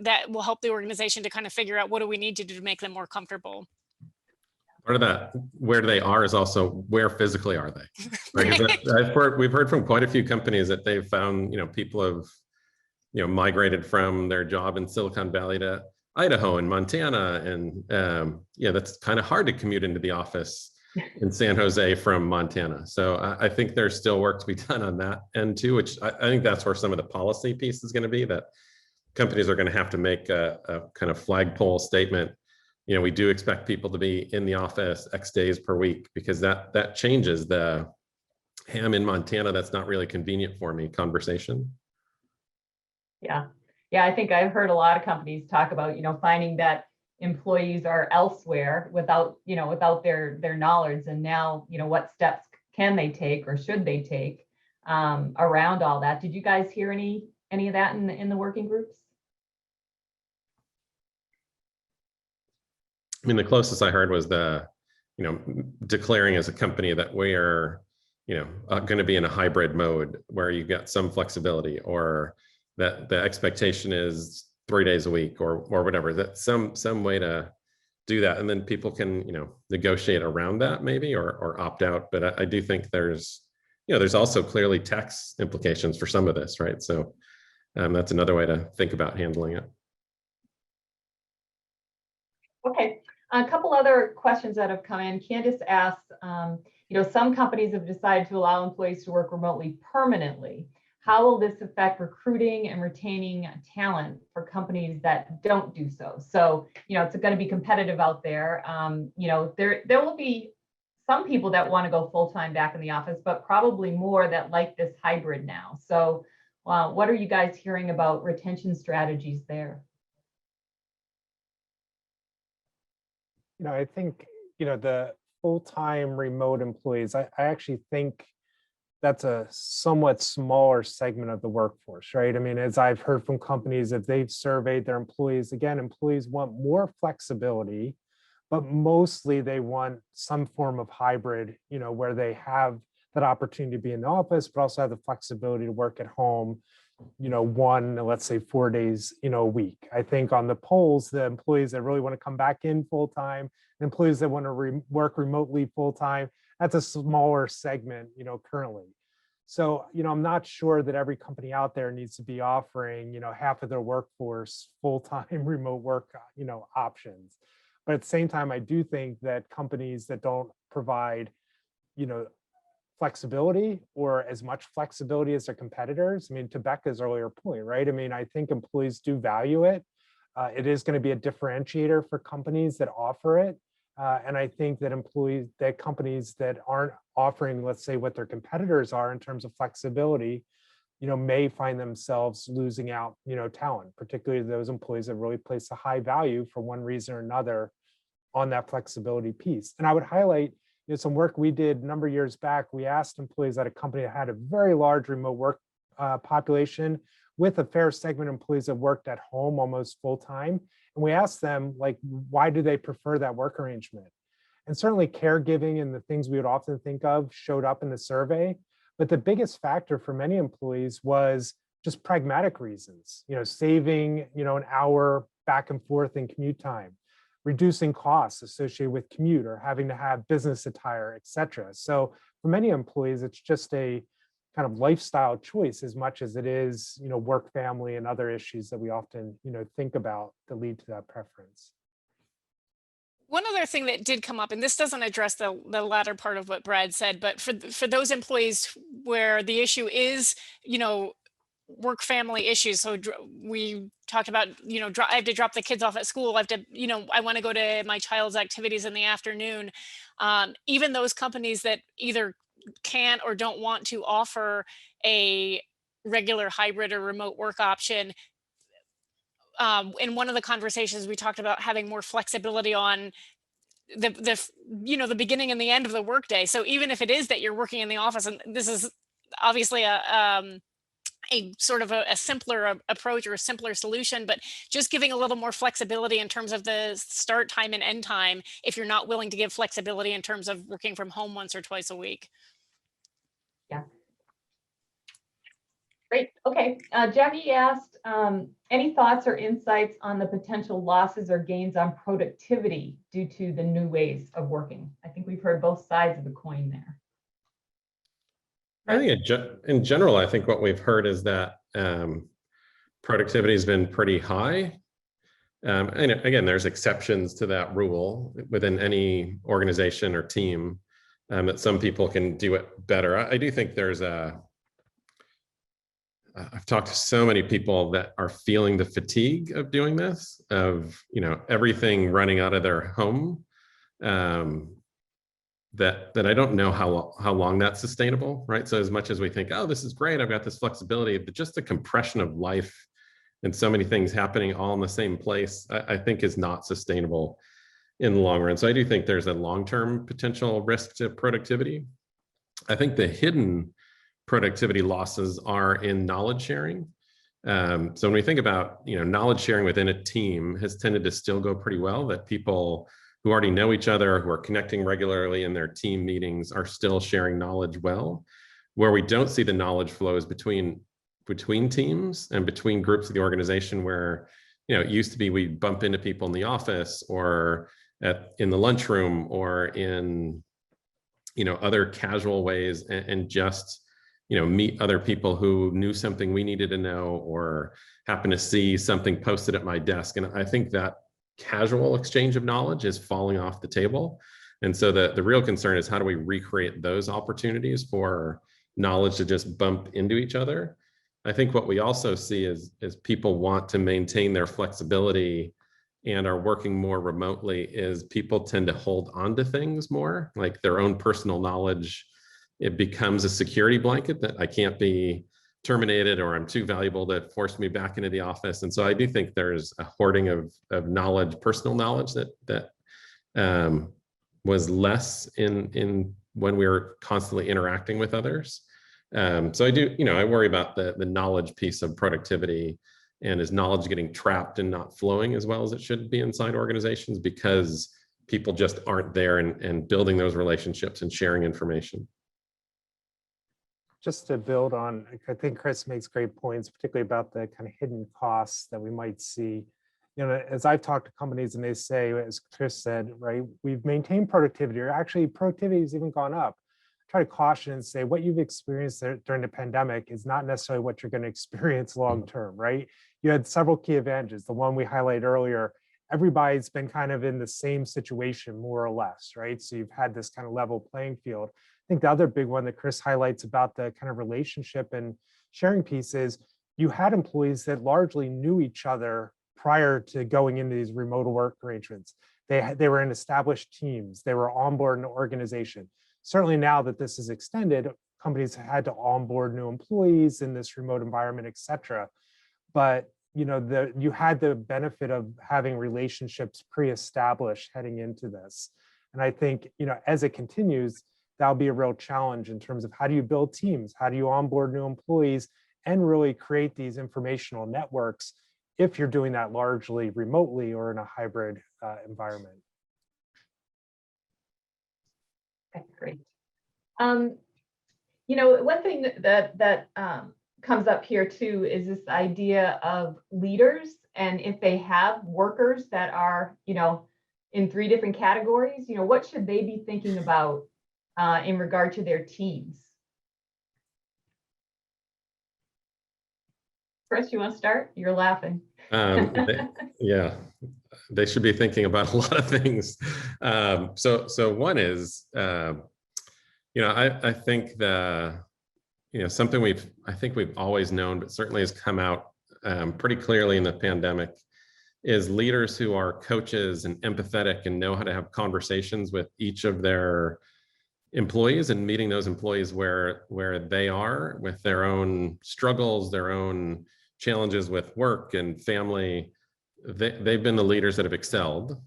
S2: that will help the organization to kind of figure out what do we need to do to make them more comfortable.
S4: Part of that, where they are, is also where physically are they? Right? We've heard from quite a few companies that they've found, people have, migrated from their job in Silicon Valley to Idaho and Montana, and yeah, that's kind of hard to commute into the office in San Jose from Montana. So I think there's still work to be done on that end too, which I think that's where some of the policy piece is going to be, that companies are going to have to make a kind of flagpole statement. You know, we do expect people to be in the office X days per week, because that changes the "hey, I'm in Montana, that's not really convenient for me" conversation.
S1: Yeah. Yeah, I think I've heard a lot of companies talk about, finding that employees are elsewhere without their knowledge. And now, what steps can they take or should they take around all that? Did you guys hear any of that in the working groups?
S4: I mean, the closest I heard was declaring as a company that we are, going to be in a hybrid mode where you get some flexibility, or that the expectation is 3 days a week, or whatever. That some way to do that, and then people can negotiate around that maybe, or opt out. But I do think there's also clearly tax implications for some of this, right? So that's another way to think about handling it.
S1: Okay, a couple other questions that have come in. Candace asks, some companies have decided to allow employees to work remotely permanently. How will this affect recruiting and retaining talent for companies that don't do so? So, it's going to be competitive out there. There will be some people that want to go full-time back in the office, but probably more that like this hybrid now. So, what are you guys hearing about retention strategies there?
S3: I think, the full-time remote employees, I actually think that's a somewhat smaller segment of the workforce, right? I mean, as I've heard from companies, if they've surveyed their employees, again, employees want more flexibility, but mostly they want some form of hybrid, where they have that opportunity to be in the office, but also have the flexibility to work at home, let's say 4 days, a week. I think on the polls, the employees that really want to come back in full-time, employees that want to work remotely full-time, that's a smaller segment, currently. So, I'm not sure that every company out there needs to be offering, half of their workforce full-time remote work, options. But at the same time, I do think that companies that don't provide, flexibility, or as much flexibility as their competitors. I mean, to Becca's earlier point, right? I mean, I think employees do value it. It is going to be a differentiator for companies that offer it. And I think that companies that aren't offering, let's say, what their competitors are in terms of flexibility, may find themselves losing out, talent, particularly those employees that really place a high value for one reason or another on that flexibility piece. And I would highlight, some work we did a number of years back. We asked employees at a company that had a very large remote work population, with a fair segment of employees that worked at home almost full time. And we asked them, like, why do they prefer that work arrangement? And certainly caregiving and the things we would often think of showed up in the survey. But the biggest factor for many employees was just pragmatic reasons, saving, an hour back and forth in commute time, reducing costs associated with commute, or having to have business attire, et cetera. So for many employees, it's just a kind of lifestyle choice as much as it is, work, family, and other issues that we often, think about that lead to that preference.
S2: One other thing that did come up, and this doesn't address the latter part of what Brad said, but for those employees where the issue is, work family issues. So we talked about, I have to drop the kids off at school. I have to, I want to go to my child's activities in the afternoon. Even those companies that either can or don't want to offer a regular hybrid or remote work option. In one of the conversations, we talked about having more flexibility on the beginning and the end of the workday. So even if it is that you're working in the office, and this is obviously a sort of a simpler approach or a simpler solution, but just giving a little more flexibility in terms of the start time and end time, if you're not willing to give flexibility in terms of working from home once or twice a week.
S1: Yeah. Great. Okay. Jackie asked, any thoughts or insights on the potential losses or gains on productivity due to the new ways of working? I think we've heard both sides of the coin there.
S4: I think in general, I think what we've heard is that productivity has been pretty high. And again, there's exceptions to that rule within any organization or team, that some people can do it better. I do think there's I've talked to so many people that are feeling the fatigue of doing this, of, everything running out of their home, that I don't know how long that's sustainable, right? So as much as we think, oh, this is great, I've got this flexibility, but just the compression of life and so many things happening all in the same place, I think is not sustainable in the long run. So I do think there's a long-term potential risk to productivity. I think the hidden productivity losses are in knowledge sharing. So when we think about, knowledge sharing within a team has tended to still go pretty well, that people who already know each other, who are connecting regularly in their team meetings, are still sharing knowledge well. Where we don't see the knowledge flows between teams and between groups of the organization, where, it used to be we bump into people in the office or in the lunchroom or in, other casual ways, and just, meet other people who knew something we needed to know, or happen to see something posted at my desk. And I think that casual exchange of knowledge is falling off the table. And so the real concern is, how do we recreate those opportunities for knowledge to just bump into each other? I think what we also see is people want to maintain their flexibility and are working more remotely, is people tend to hold on to things more, like their own personal knowledge. It becomes a security blanket that I can't be terminated, or I'm too valuable to force me back into the office. And so I do think there's a hoarding of knowledge, personal knowledge, that was less in when we were constantly interacting with others. So I worry about the knowledge piece of productivity, and is knowledge getting trapped and not flowing as well as it should be inside organizations, because people just aren't there and building those relationships and sharing information.
S3: Just to build on, I think Chris makes great points, particularly about the kind of hidden costs that we might see. As I've talked to companies, and they say, as Chris said, right, we've maintained productivity, or actually productivity has even gone up. Try to caution and say, what you've experienced during the pandemic is not necessarily what you're going to experience long term, right? You had several key advantages. The one we highlighted earlier, everybody's been kind of in the same situation, more or less, right? So you've had this kind of level playing field. I think the other big one that Chris highlights about the kind of relationship and sharing piece is, you had employees that largely knew each other prior to going into these remote work arrangements. They were in established teams. They were on board in the organization. Certainly now that this is extended, companies had to onboard new employees in this remote environment, et cetera. But you had the benefit of having relationships pre-established heading into this. And I think, as it continues, that'll be a real challenge in terms of, how do you build teams? How do you onboard new employees and really create these informational networks if you're doing that largely remotely or in a hybrid environment?
S1: Okay, great. One thing that comes up here too is this idea of leaders, and if they have workers that are, in 3 different categories, what should they be thinking about in regard to their teams? Chris, you want to start? You're laughing.
S4: Yeah, they should be thinking about a lot of things. So one is, I think something we've always known, but certainly has come out pretty clearly in the pandemic, is leaders who are coaches and empathetic and know how to have conversations with each of their employees, and meeting those employees where they are with their own struggles, their own challenges with work and family. They've been the leaders that have excelled,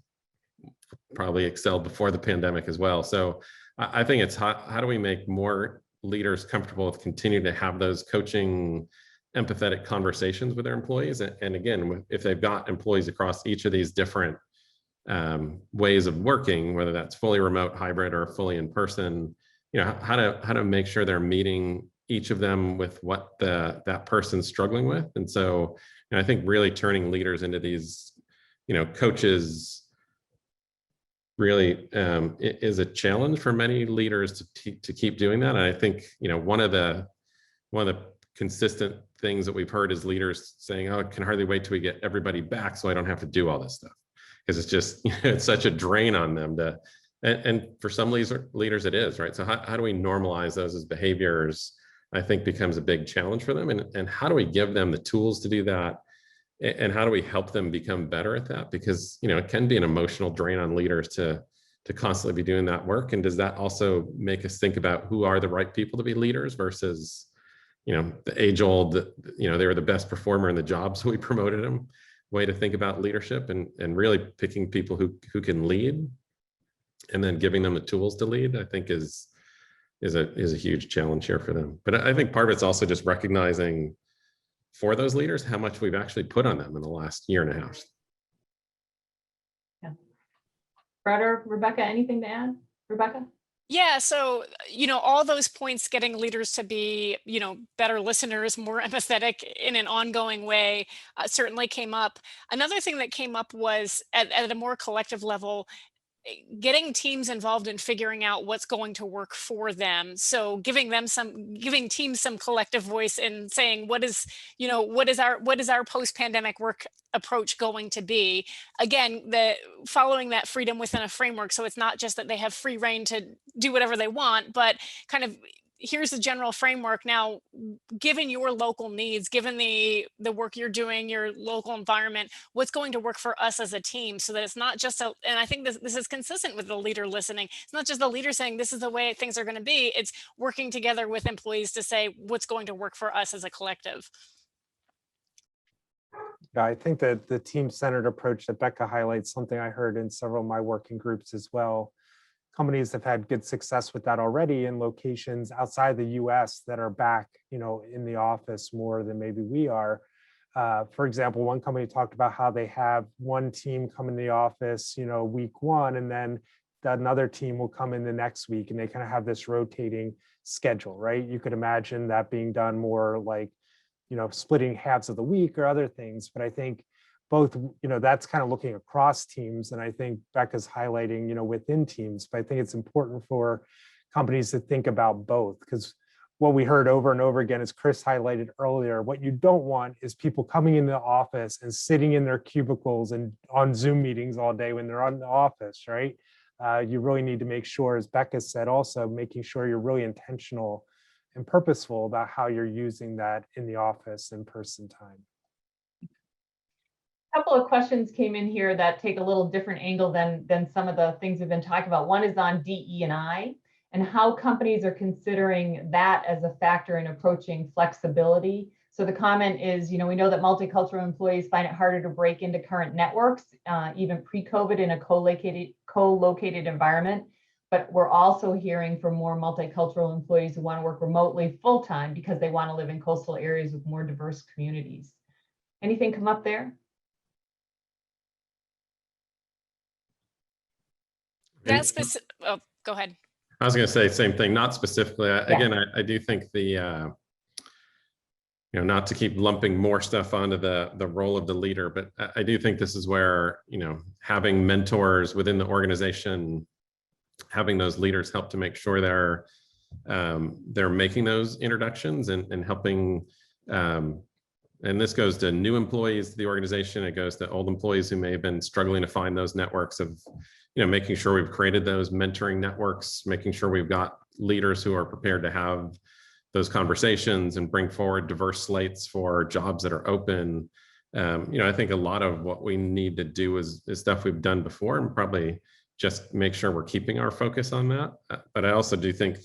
S4: probably excelled before the pandemic as well. So I think it's how do we make more leaders comfortable with continuing to have those coaching, empathetic conversations with their employees. And again, if they've got employees across each of these different ways of working, whether that's fully remote, hybrid, or fully in person, how to make sure they're meeting each of them with what that person's struggling with. And so I think really turning leaders into these, coaches really is a challenge for many leaders to keep doing that. And I think, one of the consistent things that we've heard as leaders saying, oh, I can hardly wait till we get everybody back so I don't have to do all this stuff. Because it's just, it's such a drain on them to, and for some leaders it is, right? So how do we normalize those as behaviors, I think becomes a big challenge for them. And how do we give them the tools to do that? And how do we help them become better at that? Because, it can be an emotional drain on leaders to constantly be doing that work. And does that also make us think about who are the right people to be leaders versus, the age old, they were the best performer in the job, so we promoted them way to think about leadership, and really picking people who can lead and then giving them the tools to lead, I think is a huge challenge here for them. But I think part of it's also just recognizing for those leaders how much we've actually put on them in the last year and a half.
S1: Yeah. Brett or Rebecca, anything to add? Rebecca?
S2: Yeah, so, all those points, getting leaders to be, better listeners, more empathetic in an ongoing way, certainly came up. Another thing that came up was at a more collective level, getting teams involved in figuring out what's going to work for them. So giving teams some collective voice and saying, what is our post-pandemic work approach going to be? Again, following that freedom within a framework. So it's not just that they have free reign to do whatever they want, but kind of, here's the general framework. Now, given your local needs, given the work you're doing, your local environment, what's going to work for us as a team, so that it's not just and I think this is consistent with the leader listening. It's not just the leader saying this is the way things are going to be. It's working together with employees to say what's going to work for us as a collective.
S3: Yeah, I think that the team-centered approach that Becca highlights, something I heard in several of my working groups as well. Companies have had good success with that already in locations outside the US that are back, in the office more than maybe we are. For example, one company talked about how they have one team come in the office, week one, and then another team will come in the next week, and they kind of have this rotating schedule, right? You could imagine that being done more like, splitting halves of the week or other things. But I think both, that's kind of looking across teams. And I think Becca's highlighting, within teams, but I think it's important for companies to think about both, because what we heard over and over again, as Chris highlighted earlier, what you don't want is people coming into the office and sitting in their cubicles and on Zoom meetings all day when they're on the office, right? You really need to make sure, as Becca said, also making sure you're really intentional and purposeful about how you're using that in the office in person time.
S1: Couple of questions came in here that take a little different angle than some of the things we've been talking about. One is on DE&I and how companies are considering that as a factor in approaching flexibility. So the comment is, we know that multicultural employees find it harder to break into current networks, even pre-COVID in a co-located environment. But we're also hearing from more multicultural employees who want to work remotely full-time because they want to live in coastal areas with more diverse communities. Anything come up there?
S2: That's specific. Oh, go ahead.
S4: I was going to say the same thing, not specifically. Again, I do think not to keep lumping more stuff onto the role of the leader, but I do think this is where, having mentors within the organization, having those leaders help to make sure they're making those introductions and helping. And this goes to new employees to the organization. It goes to old employees who may have been struggling to find those networks of, making sure we've created those mentoring networks, making sure we've got leaders who are prepared to have those conversations and bring forward diverse slates for jobs that are open. I think a lot of what we need to do is stuff we've done before, and probably just make sure we're keeping our focus on that. But I also do think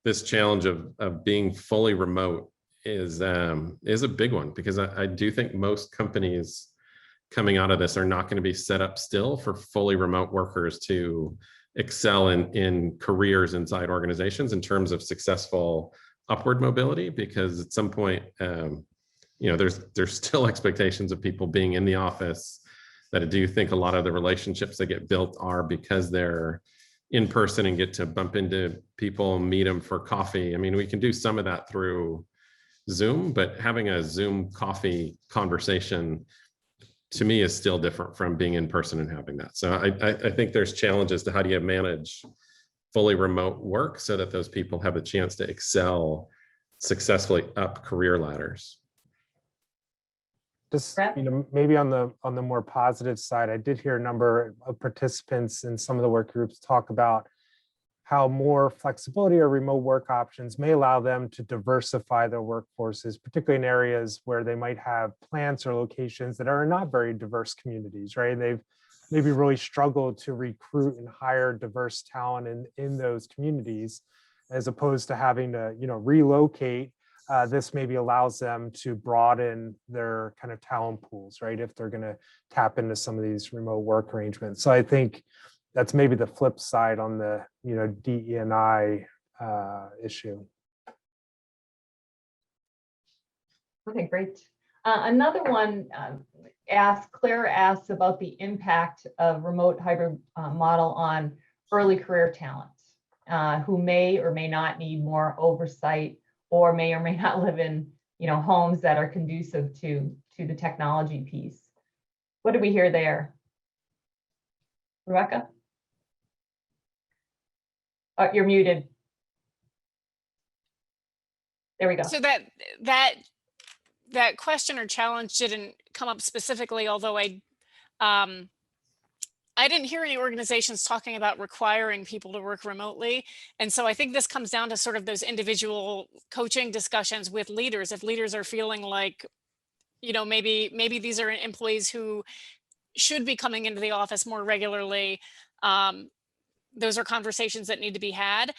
S4: this challenge of being fully remote is a big one, because I do think most companies coming out of this are not going to be set up still for fully remote workers to excel in careers inside organizations in terms of successful upward mobility, because at some point, there's still expectations of people being in the office, that I do think a lot of the relationships that get built are because they're in person and get to bump into people, meet them for coffee. I mean, we can do some of that through Zoom, but having a Zoom coffee conversation to me is still different from being in person and having that. So I think there's challenges to how do you manage fully remote work so that those people have a chance to excel successfully up career ladders.
S3: Just,
S1: Brett?
S3: maybe on the more positive side, I did hear a number of participants in some of the work groups talk about how more flexibility or remote work options may allow them to diversify their workforces, particularly in areas where they might have plants or locations that are not very diverse communities, right? They've maybe really struggled to recruit and hire diverse talent in those communities, as opposed to having to, relocate. This maybe allows them to broaden their kind of talent pools, right? If they're going to tap into some of these remote work arrangements. So I think that's maybe the flip side on the, DE&I issue.
S1: Okay, great. Another one Claire asks about the impact of remote hybrid model on early career talent who may or may not need more oversight or may not live in, homes that are conducive to the technology piece. What do we hear there? Rebecca? Oh, you're muted. There we go.
S2: So that question or challenge didn't come up specifically, although I didn't hear any organizations talking about requiring people to work remotely. And so I think this comes down to sort of those individual coaching discussions with leaders. If leaders are feeling like, maybe these are employees who should be coming into the office more regularly, those are conversations that need to be had.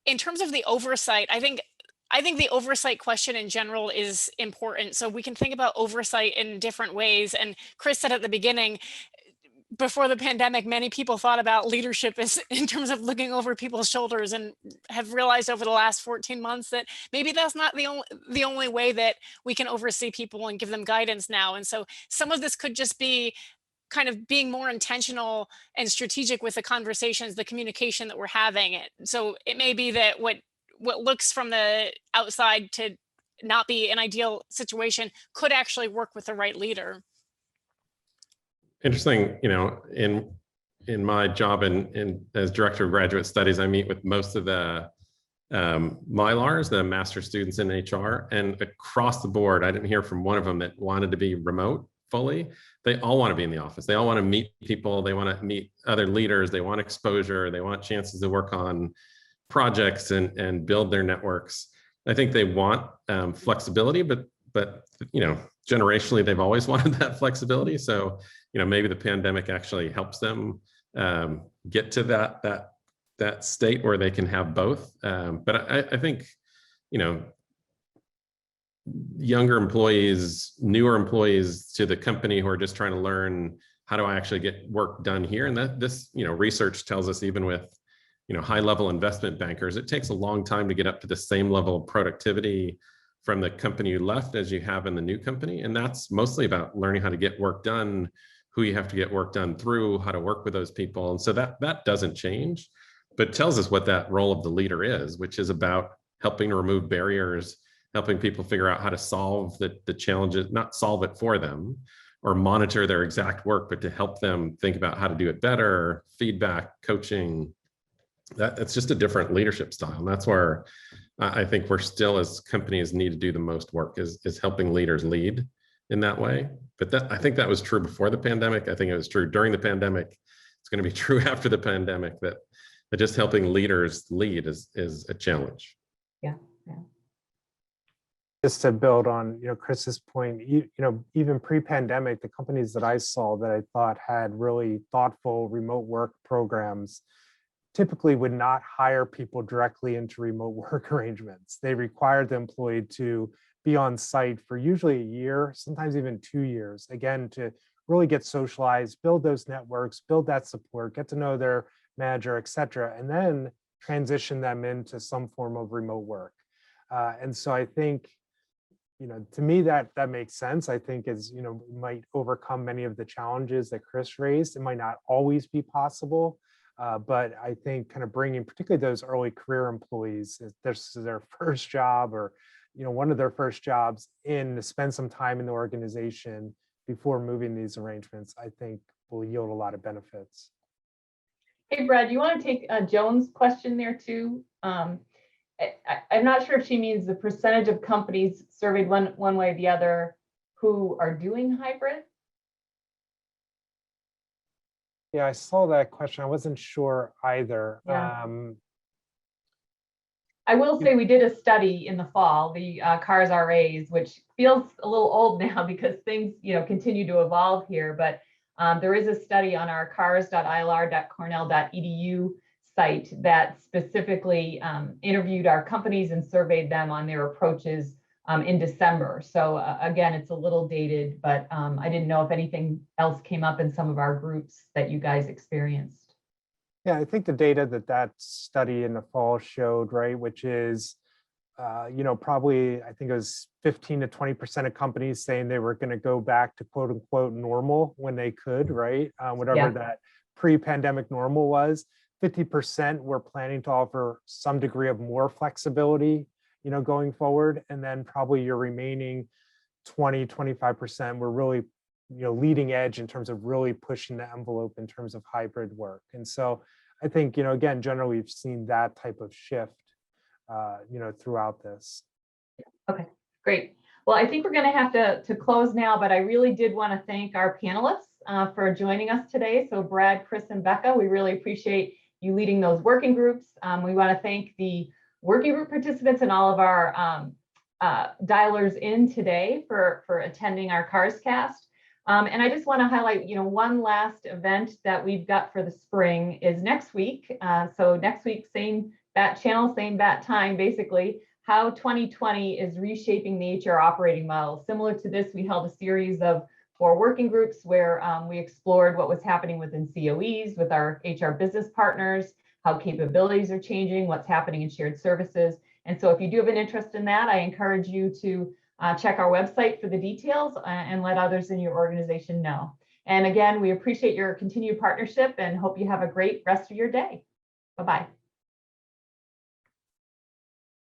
S2: In terms of the oversight, I think the oversight question in general is important. So we can think about oversight in different ways. And Chris said at the beginning, before the pandemic, many people thought about leadership as in terms of looking over people's shoulders, and have realized over the last 14 months that maybe that's not the only way that we can oversee people and give them guidance now. And so some of this could just be kind of being more intentional and strategic with the conversations, the communication that we're having. So it may be that what looks from the outside to not be an ideal situation could actually work with the right leader.
S4: Interesting, in my job in as director of graduate studies, I meet with most of the Mylars, the master students in HR, and across the board, I didn't hear from one of them that wanted to be remote fully. They all want to be in the office. They all want to meet people. They want to meet other leaders. They want exposure. They want chances to work on projects and build their networks. I think they want flexibility, but generationally, they've always wanted that flexibility. So, maybe the pandemic actually helps them get to that state where they can have both. But I think, younger employees, newer employees to the company who are just trying to learn, how do I actually get work done here? And this research tells us, even with high-level investment bankers, it takes a long time to get up to the same level of productivity from the company you left as you have in the new company. And that's mostly about learning how to get work done, who you have to get work done through, how to work with those people. And so that doesn't change, but tells us what that role of the leader is, which is about helping to remove barriers, helping people figure out how to solve the challenges, not solve it for them or monitor their exact work, but to help them think about how to do it better, feedback, coaching. That's just a different leadership style. And that's where I think we're still, as companies, need to do the most work is helping leaders lead in that way. But I think that was true before the pandemic. I think it was true during the pandemic. It's going to be true after the pandemic, that just helping leaders lead is a challenge.
S1: Yeah.
S3: Just to build on, Chris's point, even pre-pandemic, the companies that I saw that I thought had really thoughtful remote work programs typically would not hire people directly into remote work arrangements. They required the employee to be on site for usually a year, sometimes even 2 years, again, to really get socialized, build those networks, build that support, get to know their manager, et cetera, and then transition them into some form of remote work. And so I think, to me, that makes sense. I think might overcome many of the challenges that Chris raised. It might not always be possible, but I think kind of bringing particularly those early career employees, if this is their first job or one of their first jobs, in to spend some time in the organization before moving these arrangements, I think will yield a lot of benefits.
S1: Hey, Brad, you want to take Joan's question there too? I'm not sure if she means the percentage of companies surveyed one way or the other who are doing hybrid.
S3: Yeah, I saw that question. I wasn't sure either.
S1: Yeah. I will say we did a study in the fall, the CAHRS, which feels a little old now because things, continue to evolve here. But there is a study on our CAHRS.ilr.cornell.edu site that specifically interviewed our companies and surveyed them on their approaches in December. So again, it's a little dated, but I didn't know if anything else came up in some of our groups that you guys experienced.
S3: Yeah, I think the data that study in the fall showed, right, which is, probably, I think it was 15 to 20% of companies saying they were going to go back to quote unquote normal when they could, right? Whatever that pre-pandemic normal was. 50% were planning to offer some degree of more flexibility, going forward. And then probably your remaining 20, 25% were really leading edge in terms of really pushing the envelope in terms of hybrid work. And so I think, again, generally we've seen that type of shift, throughout this.
S1: Okay, great. Well, I think we're going to have to close now, but I really did want to thank our panelists for joining us today. So Brad, Chris, and Becca, we really appreciate you leading those working groups. We want to thank the working group participants and all of our dialers in today for attending our CAHRScast. And I just want to highlight, one last event that we've got for the spring is next week. So next week, same bat channel, same bat time, basically, how 2020 is reshaping the HR operating model. Similar to this, we held a series of 4 working groups where we explored what was happening within COEs with our HR business partners, how capabilities are changing, what's happening in shared services. And so if you do have an interest in that, I encourage you to check our website for the details and let others in your organization know. And again, we appreciate your continued partnership and hope you have a great rest of your day. Bye-bye.